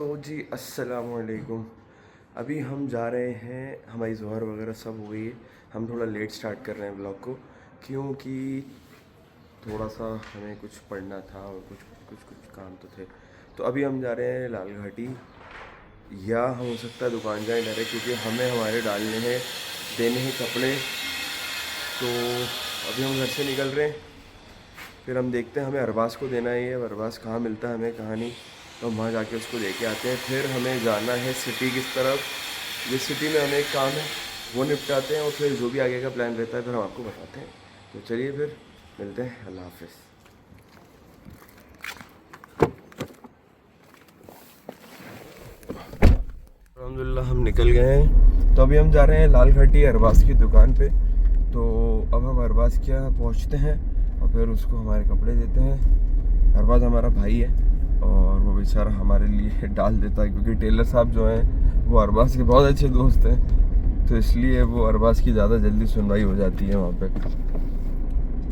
तो जी अस्सलाम वालेकुम। अभी हम जा रहे हैं, हमारी ज़ोहर वगैरह सब हो गई है। हम थोड़ा लेट स्टार्ट कर रहे हैं ब्लॉग को, क्योंकि थोड़ा सा हमें कुछ पढ़ना था और कुछ कुछ कुछ काम तो थे। तो अभी हम जा रहे हैं लाल घाटी, या हम हो सकता है दुकान जाएँ डायरेक्ट, क्योंकि हमें हमारे डालने हैं, देने हैं कपड़े। तो अभी हम घर से निकल रहे हैं, फिर हम देखते हैं हमें अरबाज़ को देना है। ये अरबाज़ कहाँ मिलता है हमें, कहाँ नहीं, तो हम वहाँ जाके उसको लेके आते हैं। फिर हमें जाना है सिटी की तरफ। जिस सिटी में हमें एक काम है वो निपटाते हैं, और फिर जो भी आगे का प्लान रहता है फिर हम आपको बताते हैं। तो चलिए फिर मिलते हैं। अल्लाह हाफिज़। अल्हम्दुलिल्लाह हम निकल गए हैं। तो अभी हम जा रहे हैं लाल घाटी अरबाज़ की दुकान पे। तो अब हम अरबाज़ के यहाँ पहुँचते हैं और फिर उसको हमारे कपड़े देते हैं। अरबाज़ हमारा भाई है और वो बेचारा हमारे लिए डाल देता है, क्योंकि टेलर साहब जो हैं वो अरबाज़ के बहुत अच्छे दोस्त हैं। तो इसलिए वो अरबाज़ की ज़्यादा जल्दी सुनवाई हो जाती है वहाँ पे,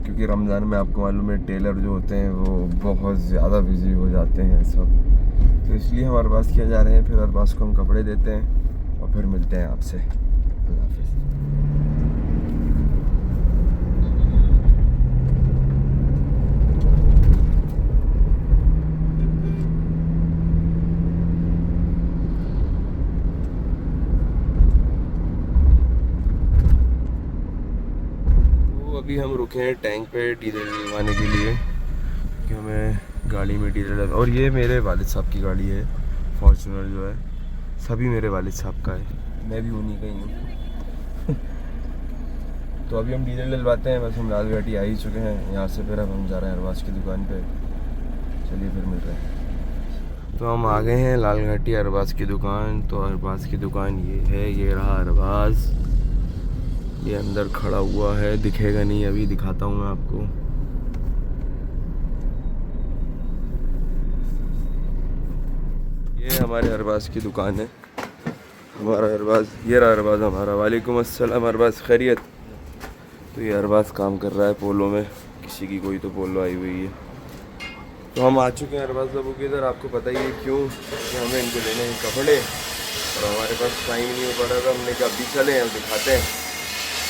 क्योंकि रमज़ान में आपको मालूम है टेलर जो होते हैं वो बहुत ज़्यादा बिज़ी हो जाते हैं सब। तो इसलिए हम अरबाज़ के यहाँ जा रहे हैं, फिर अरबाज़ को हम कपड़े देते हैं और फिर मिलते हैं आपसे। अल्लाह हाफिज़। अभी हम रुके हैं टैंक पे डीजल डलवाने के लिए, कि हमें गाड़ी में डीजल। और ये मेरे वालिद साहब की गाड़ी है, फॉर्च्यूनर जो है, सभी मेरे वालिद साहब का है, मैं भी उन्हीं का ही हूँ। तो अभी हम डीजल डलवाते हैं, बस हम लाल घाटी आ ही चुके हैं। यहाँ से फिर अब हम जा रहे हैं अरबाज़ की दुकान पे। चलिए फिर मिल रहे हैं। तो हम आ गए हैं लाल घाटी अरबाज़ की दुकान। तो अरबाज़ की दुकान ये है, ये रहा अरबाज़, ये अंदर खड़ा हुआ है, दिखेगा नहीं, अभी दिखाता हूँ मैं आपको। ये हमारे अरबाज़ की दुकान है, हमारा अरबाज़, ये रहा अरबाज़ हमारा। वालेकुम अस्सलाम अरबाज़, खैरियत? तो ये अरबाज़ काम कर रहा है पोलो में, किसी की कोई तो पोलो आई हुई है। तो हम आ चुके हैं अरबाज़ बाबू के इधर। आपको पता ही है क्यों, कि हमें इनको लेने हैं कपड़े और हमारे पास टाइम नहीं हो पा रहा था। हमने कहा अभी चले हम दिखाते हैं।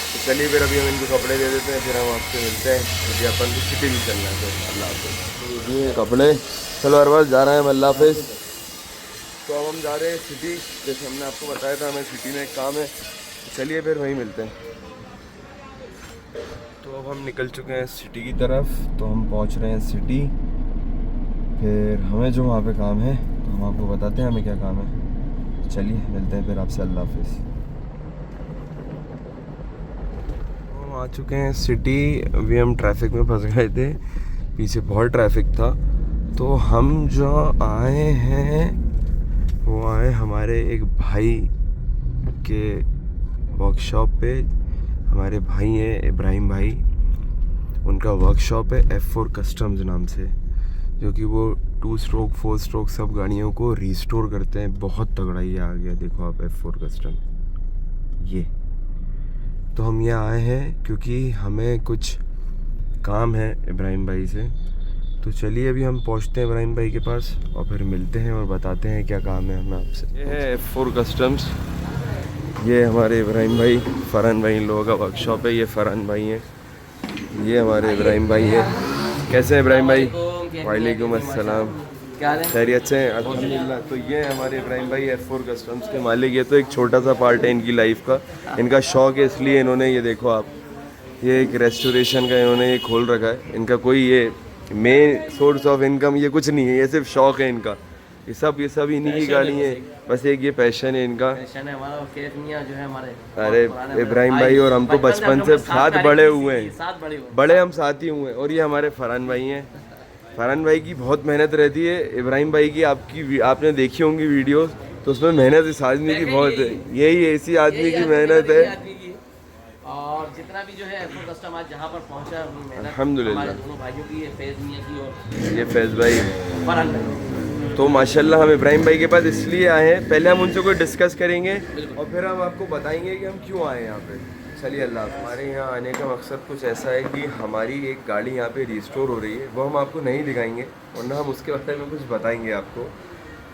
तो चलिए फिर अभी हम इनको कपड़े दे देते हैं, फिर हम आपसे मिलते हैं, क्योंकि अपन को सिटी भी चलना है। तो अल्लाह हाफ़िज़। तो ये कपड़े, चलो अरबाज़ जा रहे हैं हम, अल्लाह हाफ़िज़। तो अब हम जा रहे हैं सिटी, जैसे हमने आपको बताया था हमें सिटी में एक काम है। तो चलिए फिर वहीं मिलते हैं। तो अब हम निकल चुके हैं सिटी की तरफ, तो हम पहुंच रहे हैं सिटी। फिर हमें जो वहाँ पे काम है तो हम आपको बताते हैं हमें क्या काम है। तो चलिए मिलते हैं फिर आपसे, अल्लाह हाफ़िज़। हम आ चुके हैं सिटी। अभी हम ट्रैफिक में फंस गए थे, पीछे बहुत ट्रैफिक था। तो हम जो आए हैं वो आए हमारे एक भाई के वर्कशॉप पे। हमारे भाई हैं इब्राहिम भाई, उनका वर्कशॉप है F4 कस्टम्स नाम से, जो कि वो 2 स्ट्रोक 4 स्ट्रोक सब गाड़ियों को रीस्टोर करते हैं। बहुत तगड़ा ये आ गया, देखो आप F4 कस्टम ये। तो हम यहाँ आए हैं क्योंकि हमें कुछ काम है इब्राहिम भाई से। तो चलिए अभी हम पहुँचते हैं इब्राहिम भाई के पास और फिर मिलते हैं और बताते हैं क्या काम है हमें आपसे। ये है F4 कस्टम्स, ये हमारे इब्राहिम भाई, फ़रहान भाई इन लोगों का वर्कशॉप है। ये फ़रहान भाई हैं, ये हमारे इब्राहिम भाई हैं। कैसे हैं इब्राहिम भाई? वालेकुम अस्सलाम, खैरियत से हैं? अल्हम्दुलिल्लाह। तो ये हमारे इब्राहिम भाई F4 कस्टम्स के मालिक। ये तो एक छोटा सा पार्ट है इनकी लाइफ का, इनका शौक़ है, इसलिए इन्होंने ये देखो आप, ये एक रेस्टोरेशन का इन्होंने ये खोल रखा है। इनका कोई ये मेन सोर्स ऑफ इनकम ये कुछ नहीं है, ये सिर्फ शौक़ है इनका। ये सब इन्हीं की गाड़ी है, बस एक ये पैशन है इनका। पैशन है हमारा, और कैफ मियां जो है हमारे। अरे इब्राहिम भाई और हम तो बचपन से साथ बड़े हुए हैं, बड़े हम साथ ही हुए हैं। और ये हमारे फ़रहान भाई हैं। फ़रहान भाई की बहुत मेहनत रहती है। इब्राहिम भाई की आपने देखी होंगी वीडियोस, तो उसमें मेहनत इस आदमी की बहुत है। यही ऐसी आदमी की मेहनत है। और जितना भी जो है कस्टम आज जहाँ पर पहुँचा, अल्हम्दुलिल्लाह दोनों भाइयों की, ये फैज़ मियां की और ये फैज़ भाई। फरहान भाई। तो माशाल्लाह हम इब्राहिम भाई के पास इसलिए आए हैं, पहले हम उनसे कोई डिस्कस करेंगे और फिर हम आपको बताएंगे कि हम क्यों आए हैं यहाँ पे। चलिए अल्लाह। हमारे यहाँ आने का मकसद कुछ ऐसा है कि हमारी एक गाड़ी यहाँ पे रिस्टोर हो रही है, वो हम आपको नहीं दिखाएंगे, वरना हम उसके बारे में कुछ बताएंगे आपको।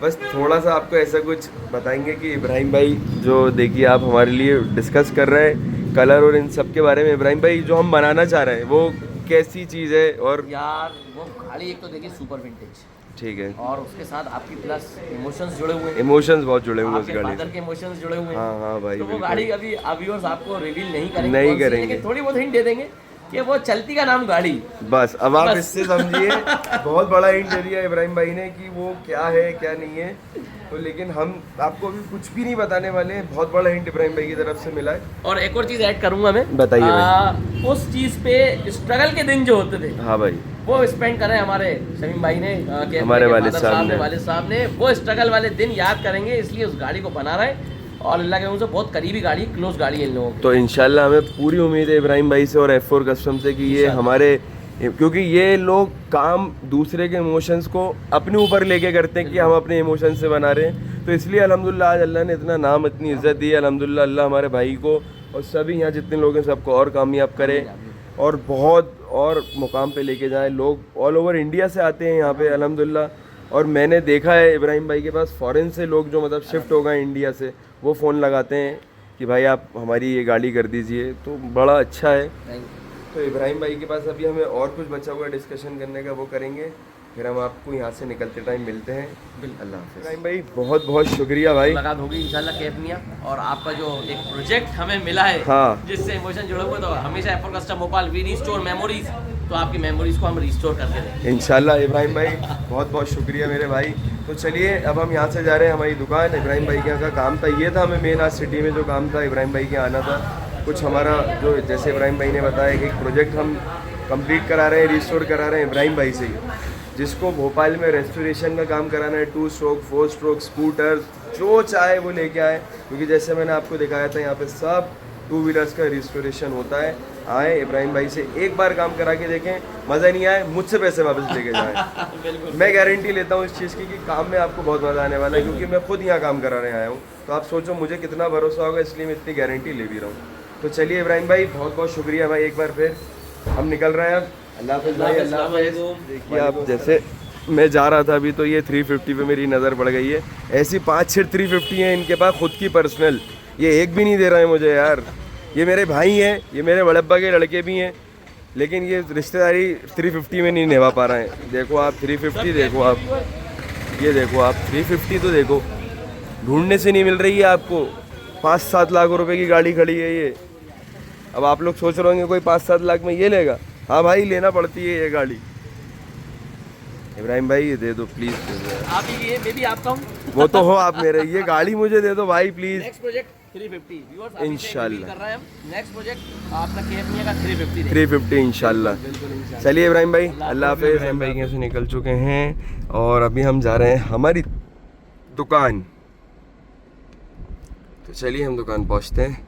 बस थोड़ा सा आपको ऐसा कुछ बताएंगे कि इब्राहिम भाई जो देखिए आप हमारे लिए डिस्कस कर रहे हैं कलर और इन सब के बारे में, इब्राहिम भाई जो हम बनाना चाह रहे हैं वो कैसी चीज़ है? और यार वो गाड़ी एक तो देखिए सुपर विंटेज, ठीक है, और उसके साथ आपकी प्लस इमोशंस जुड़े हुए हैं, इमोशंस बहुत जुड़े हुए हैं उस आपके गाड़ी फादर के इमोशंस जुड़े हुए हैं। हाँ हाँ भाई, तो वो बिल्कुल। गाड़ी अभी व्यूअर्स आपको रिवील नहीं करेंगे नहीं कौन सी है, करेंगे। लेकिन थोड़ी बहुत हिंट दे देंगे कि वो चलती का नाम गाड़ी। बस अब आप बस। इससे समझिए बहुत बड़ा हिंट दे दिया इब्राहिम भाई ने कि वो क्या है क्या नहीं है। तो लेकिन हम आपको अभी कुछ भी नहीं बताने वाले हैं, बहुत बड़ा हिंट इब्राहिम भाई की तरफ से मिला है। और एक और चीज ऐड करूंगा मैं, बताइए उस चीज पे स्ट्रगल के दिन जो होते थे हाँ भाई, वो स्पेंड करें हमारे शमीम भाई ने, हमारे वालिद साहब ने। वालिद साहब ने वो स्ट्रगल वाले दिन याद करेंगे, इसलिए उस गाड़ी को बना रहे हैं। और अल्लाह के उनसे बहुत करीबी गाड़ी, क्लोज गाड़ी है इन लोगों की। तो इंशाल्लाह हमें पूरी उम्मीद है इब्राहिम भाई से और F4 कस्टम से कि ये हमारे, क्योंकि ये लोग काम दूसरे के इमोशंस को अपने ऊपर लेके करते हैं कि हम अपने इमोशंस से बना रहे हैं। तो इसलिए अल्हम्दुलिल्लाह आज अल्लाह ने इतना नाम, इतनी इज्जत दी है। अल्हम्दुलिल्लाह अल्लाह हमारे भाई को और सभी यहाँ जितने लोग हैं सबको और कामयाब करे और बहुत और मुकाम पे लेके जाए। लोग ऑल ओवर इंडिया से आते हैं यहाँ पे अल्हम्दुलिल्लाह। और मैंने देखा है इब्राहिम भाई के पास फ़ॉरेन से लोग जो मतलब शिफ्ट हो गए इंडिया से, वो फ़ोन लगाते हैं कि भाई आप हमारी ये गाड़ी कर दीजिए, तो बड़ा अच्छा है। तो इब्राहिम भाई के पास अभी हमें और कुछ बचा हुआ डिस्कशन करने का, वो करेंगे, फिर हम आपको यहाँ से निकलते टाइम मिलते हैं। अल्लाह हाफ़िज़। इब्राहिम भाई बहुत बहुत शुक्रिया भाई, मुलाकात होगी इंशाल्लाह कैफनिया। और आपका जो एक प्रोजेक्ट हमें मिला है हाँ। जिससे इमोशन जुड़े हुए, तो हमेशा F4 custom Bhopal we restore memories, तो आपकी मेमोरीज को हम रिस्टोर करके देंगे इंशाल्लाह। इब्राहिम भाई बहुत बहुत शुक्रिया मेरे भाई। तो चलिए अब हम यहाँ से जा रहे हैं हमारी दुकान। इब्राहिम भाई के यहाँ का काम था, ये था हमें मेन आज सिटी में जो काम था इब्राहिम भाई के आना था। कुछ हमारा जो जैसे इब्राहिम भाई ने बताया कि एक प्रोजेक्ट हम कंप्लीट करा रहे हैं, रिस्टोर करा रहे हैं इब्राहिम भाई से ही, जिसको भोपाल में रेस्टोरेशन का काम कराना है। 2 स्ट्रोक 4 स्ट्रोक स्कूटर जो चाहे वो लेके आए, क्योंकि जैसे मैंने आपको दिखाया था यहाँ पे सब 2 व्हीलर्स का रिस्टोरेशन होता है। आए इब्राहिम भाई से एक बार काम करा के देखें, मज़ा नहीं आए मुझसे पैसे वापस लेके जाएं। मैं गारंटी लेता हूँ इस चीज़ की कि काम में आपको बहुत मज़ा आने वाला है, क्योंकि मैं खुद यहाँ काम कराने आया हूँ। तो आप सोचो मुझे कितना भरोसा होगा, इसलिए मैं इतनी गारंटी ले भी रहा हूँ। तो चलिए इब्राहिम भाई बहुत बहुत शुक्रिया भाई, एक बार फिर हम निकल रहे हैं अब। अल्लाह हाफ़िज़ भाई, अल्लाह हाफ़िज़। देखिए आप जैसे मैं जा रहा था अभी, तो ये 350 पे मेरी नज़र पड़ गई है। ऐसी 5-6 350 हैं इनके पास खुद की पर्सनल, ये एक भी नहीं दे रहे हैं मुझे यार। ये मेरे भाई हैं, ये मेरे बड़े अब्बा के लड़के भी हैं, लेकिन ये रिश्तेदारी 350 में नहीं निभा पा रहे हैं। देखो आप 350, देखो आप, ये देखो आप 350 तो देखो, ढूंढने से नहीं मिल रही है आपको। 5-7 लाख रुपए की गाड़ी खड़ी है ये। अब आप लोग सोच रहे होंगे कोई 5-7 लाख में ये लेगा? हाँ भाई लेना पड़ती है ये गाड़ी। इब्राहिम भाई ये दे दो प्लीज़, दे दो। आप ही लिए, मैं भी आपका हूँ। वो तो हो आप मेरे, ये गाड़ी मुझे दे दो भाई प्लीज़। नेक्स्ट प्रोजेक्ट 350 व्यूअर्स अभी से इंशाल्लाह। कर रहे हैं हम। नेक्स्ट प्रोजेक्ट आपका कैफनिया का 350 350 इंशाल्लाह। चलिए इब्राहिम भाई अल्लाह हाफ़िज़। इब्राहिम भाई यहाँ से निकल चुके हैं और अभी हम जा रहे हैं हमारी दुकान। तो चलिए हम दुकान पहुँचते हैं,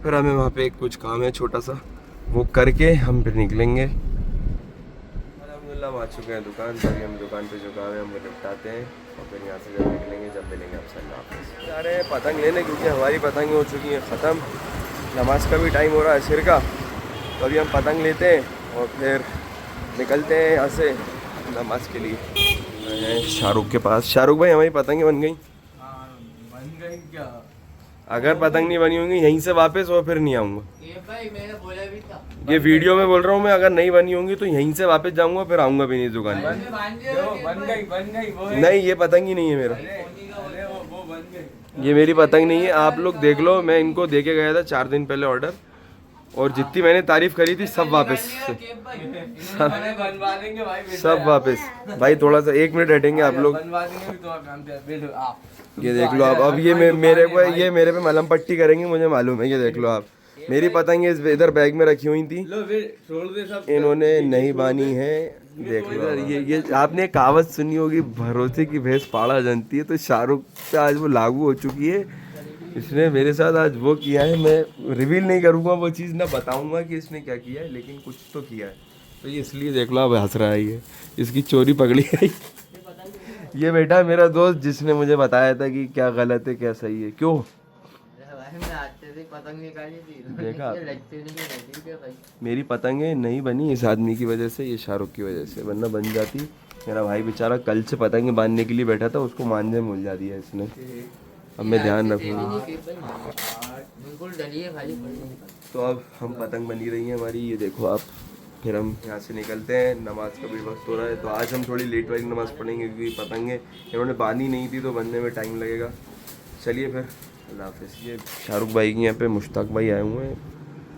फिर हमें वहाँ पे कुछ काम है छोटा सा, वो करके हम फिर निकलेंगे। अल्हम्दुलिल्लाह हम आ चुके हैं दुकान, तभी हम दुकान पे जो काम है हम वो निपटाते हैं और फिर यहाँ से जब निकलेंगे, जब मिलेंगे आपसे। अल्लाह हाफ़िज़। जा रहे हैं पतंग लेने, क्योंकि हमारी पतंग हो चुकी है ख़त्म, नमाज का भी टाइम हो रहा है असर का। तो अभी हम पतंग लेते हैं और फिर निकलते हैं यहाँ से नमाज के लिए। शाहरुख के पास, शाहरुख भाई हमारी पतंगें बन गई। बन गई क्या? अगर पतंग नहीं बनी होंगी यहीं से वापस, और फिर नहीं आऊँगा। ये भाई मैंने बोला भी था, ये वीडियो में बोल रहा हूँ मैं, अगर नहीं बनी होंगी तो यहीं से वापस जाऊँगा, फिर आऊँगा भी नहीं इस दुकान पर। बन गई वो है। नहीं ये पतंग ही नहीं है मेरा, वो बन गई। ये मेरी पतंग नहीं है। आप लोग देख लो, मैं इनको दे के गया था 4 दिन पहले ऑर्डर, और जितनी मैंने तारीफ करी थी सब वापस, बनवा देंगे भाई, सब वापस। भाई थोड़ा सा 1 मिनट हटेंगे आप लोग, बनवा देंगे भी, तो काम पे बैठो आप। ये देख लो आप। अब ये मेरे को ये मेरे पे मलहम पट्टी करेंगे, मुझे मालूम है। ये देख लो आप, मेरी पतंगे इधर बैग में रखी हुई थी, लो फिर छोड़ दे सब, इन्होंने नहीं बानी है। देख लो ये आपने कहावत सुनी होगी, भरोसे की भैंस पाड़ा जानती है। तो शाहरुख पे आज वो लागू हो चुकी है। इसने मेरे साथ आज वो किया है, मैं रिवील नहीं करूँगा वो चीज़, ना बताऊँगा कि इसने क्या किया है, लेकिन कुछ तो किया है। तो ये इसलिए देख लो आप हंस रहा है, ये इसकी चोरी पकड़ी है। ये बेटा मेरा दोस्त जिसने मुझे बताया था कि क्या गलत है क्या सही है। क्यों पतंग निकाली थी, देखा मेरी पतंगें नहीं बनी इस आदमी की वजह से, ये शाहरुख की वजह से, वरना बन जाती। मेरा भाई बेचारा कल से पतंग बांधने के लिए बैठा था, उसको मांझे में उलझा दिया इसने। अब मैं ध्यान रखूँगा। बिल्कुल डलिए खाली। तो अब हम पतंग बनी रही है हमारी, ये देखो आप। फिर हम यहाँ से निकलते हैं, नमाज का भी वक्त हो रहा है। तो आज हम थोड़ी लेट वाली नमाज़ पढ़ेंगे क्योंकि पतंगें इन्होंने बांधी नहीं थी तो बनने में टाइम लगेगा। चलिए फिर, अल्लाह हाफ़िज़। ये शाहरुख भाई की यहाँ पे मुश्ताक भाई आए हुए हैं।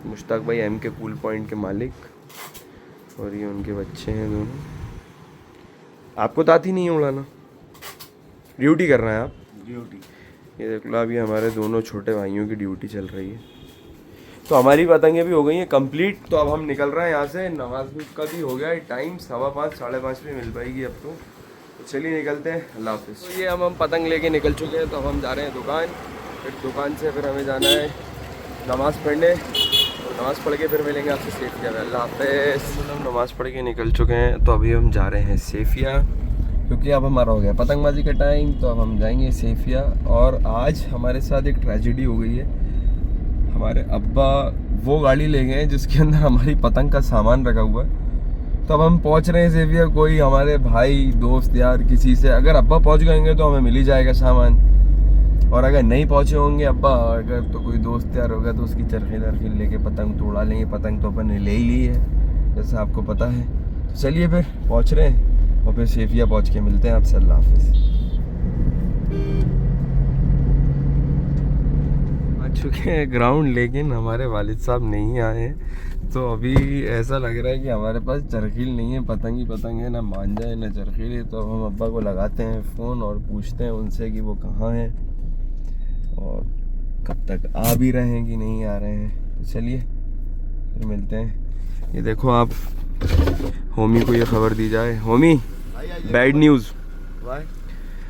मुश्ताक भाई एम के कूल पॉइंट के मालिक, और ये उनके बच्चे हैं दोनों। आपको तो आती नहीं है उड़ाना, ड्यूटी कर रहे हैं आप? ड्यूटी। ये देख लो, अभी हमारे दोनों छोटे भाइयों की ड्यूटी चल रही है। तो हमारी पतंगें भी हो गई हैं कंप्लीट। तो अब हम निकल रहे हैं यहाँ से। नमाज का भी हो गया है टाइम, 5:15 5:30 में मिल पाएगी अब तो। चलिए निकलते हैं, अल्लाह हाफ़िज़। तो ये हम पतंग लेके निकल चुके हैं। तो अब हम जा रहे हैं दुकान। फिर दुकान से फिर हमें जाना है नमाज़ पढ़ने। नमाज़ पढ़ के फिर मिलेंगे आपसे सेफिया में। अल्लाह हाफ़िज़। हम नमाज़ पढ़ के निकल चुके हैं। तो अभी हम जा रहे हैं सेफिया, क्योंकि अब हमारा हो गया पतंगबाजी का टाइम। तो अब हम जाएंगे सेफिया। और आज हमारे साथ एक ट्रेजेडी हो गई है। हमारे अब्बा वो गाड़ी ले गए हैं जिसके अंदर हमारी पतंग का सामान रखा हुआ है। तो अब हम पहुंच रहे हैं सेफिया। कोई हमारे भाई दोस्त यार किसी से, अगर अब्बा पहुंच गएंगे तो हमें मिल ही जाएगा सामान, और अगर नहीं पहुंचे होंगे अब्बा, अगर तो कोई दोस्त यार होगा तो उसकी चरखी दरखी लेके पतंग तो उड़ा लेंगे। पतंग तो अपन ने ले ही ली है जैसे आपको पता है। तो चलिए फिर पहुँच रहे हैं और फिर सेफिया पहुँच के मिलते हैं आपसे। अल्लाह हाफ़िज़। चुके हैं ग्राउंड, लेकिन हमारे वालिद साहब नहीं आए। तो अभी ऐसा लग रहा है कि हमारे पास चरखील नहीं है, पतंग ही पतंग है, ना मांझा है ना चरखील है। तो हम अब्बा को लगाते हैं फ़ोन और पूछते हैं उनसे कि वो कहाँ हैं और कब तक आ भी रहे हैं कि नहीं आ रहे हैं। तो चलिए फिर मिलते हैं। ये देखो आप, होमी को ये खबर दी जाए। Homi, bad news.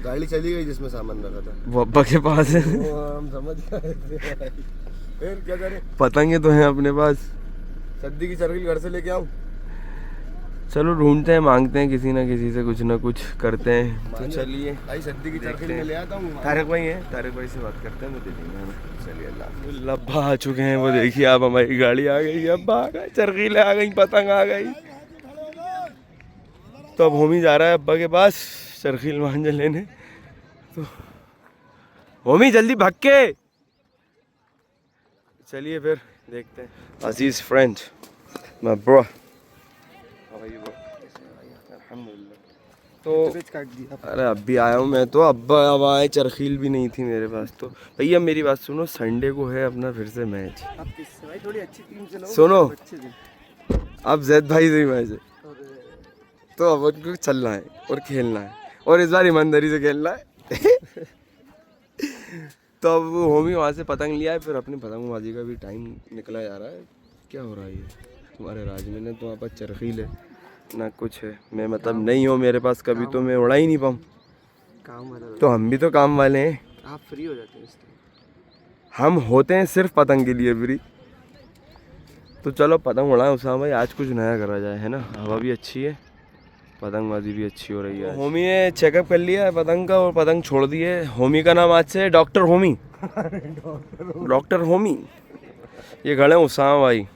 गाड़ी चली गई जिसमें सामान रखा था, वो अब्बा के पास है। वो हम समझ गए। फिर क्या करें, पतंगे तो हैं अपने पास। सद्दी की चरखी घर से लेके आऊं? चलो ढूंढते हैं, मांगते हैं किसी ना किसी से, कुछ ना कुछ करते हैं। तो चलिए भाई सद्दी की चरखी में ले आता हूँ। तारिक भाई हैं, तारिक भाई से बात करते हैं, वो दे देंगे हमें। चलिए अल्लाह। अब्बा आ चुके हैं, वो देखिए आप, हमारी गाड़ी आ गई, अब्बा आ गए, चरखीलें आ गई, पतंग आ गई। तो अब होमी जा रहा है अब्बा के पास चरखील मांझा लेने। तो होमी जल्दी भाग के। चलिए फिर देखते हैं। अजीज फ्रेंड, माय ब्रो, तो अरे अभी आया हूँ मैं। तो अब्बा अब आए, चरखील भी नहीं थी मेरे पास। तो भैया मेरी बात सुनो, संडे को है अपना फिर से मैच। थोड़ी अच्छी टीम से सुनो, अब जैद भाई से मैच है, तो अब उनको चलना है और खेलना है, और इस बार ईमानदारी से खेलना है। तो अब होमी वहाँ से पतंग लिया है। फिर अपनी पतंगबाजी का भी टाइम निकला जा रहा है। क्या हो रहा है ये तुम्हारे राज में? ना तुम्हारे पास चरखील है ना कुछ है। मैं मतलब नहीं हो मेरे पास कभी, तो मैं उड़ा ही नहीं पाऊँ। काम वाला तो हम भी तो काम वाले हैं, आप फ्री हो जाते हैं इसलिए। हम होते हैं सिर्फ पतंग के लिए फ्री। तो चलो पतंग उड़ाएं उसामा भाई, आज कुछ नया करा जाए, है ना। हवा भी अच्छी है, पतंगबाजी भी अच्छी हो रही है। होमी ने चेकअप कर लिया है पतंग का और पतंग छोड़ दी है। होमी का नाम आज से डॉक्टर होमी। डॉक्टर होमी। ये खड़े हैं उसामा भाई।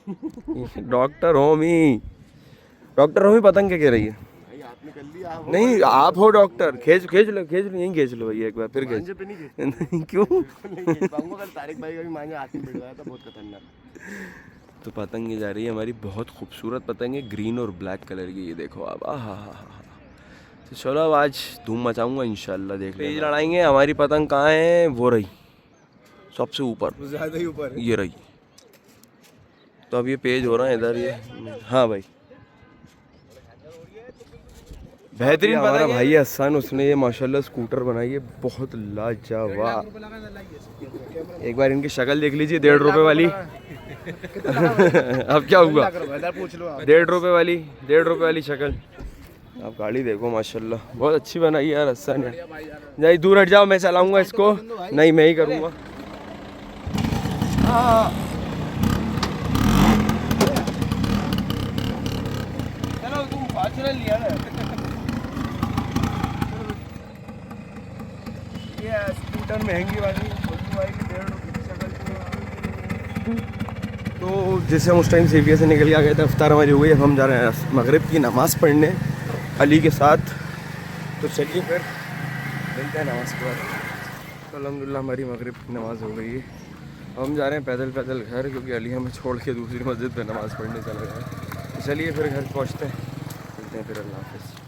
डॉक्टर होमी, डॉक्टर होमी पतंग क्या कह रही है? आपने कर लिया, नहीं आप हो डॉक्टर। खींच लो यहीं खींच लो भैया एक बार, फिर खींच। क्यों? तारिक भाई का भी मांझा हाथ में भिड़वाया था, बहुत खतरनाक। तो पतंग ये जा रही है हमारी, बहुत खूबसूरत पतंग है, ग्रीन और ब्लैक कलर की। ये देखो आप, आहा हा हा। तो चलो अब आज धूम मचाऊंगा इंशाल्लाह, देख लेंगे। पेज लड़ाएंगे। हमारी पतंग कहाँ है? वो रही सबसे ऊपर, ज़्यादा ही ऊपर है। ये रही। तो अब ये पेज हो रहा है इधर, ये। हाँ भाई, बेहतरीन हमारा भाई है हसन, उसने ये माशाल्लाह स्कूटर बनाई है, बहुत लाजवाब। एक बार इनकी शक्ल देख लीजिए, 1.5 रुपए वाली। अब क्या हुआ? 1.5 रुपए वाली शक्ल। आप गाड़ी देखो माशाल्लाह, बहुत अच्छी बनाई है यार हसन ने। नहीं दूर हट जाओ, मैं चलाऊंगा इसको। नहीं मैं ही करूँगा। चलो तुम फॉर्च्यूनर लिया ना। ये स्कूटर महंगी वाली, 1.5 रुपए की शक्ल। तो जैसे हम उस टाइम सेविया से निकल के आ गए थे, इफ्तार हमारी हो गई, अब हम जा रहे हैं मगरिब की नमाज़ पढ़ने अली के साथ। तो चलिए फिर मिलते हैं नमाज़ के बाद। तो अल्हम्दुलिल्लाह हमारी मगरिब की नमाज़ हो गई है। अब हम जा रहे हैं पैदल पैदल घर, क्योंकि अली हमें छोड़ के दूसरी मस्जिद पे नमाज़ पढ़ने चला गया है। तो चलिए फिर घर पहुँचते हैं, मिलते हैं फिर। अल्लाह हाफ़िज़।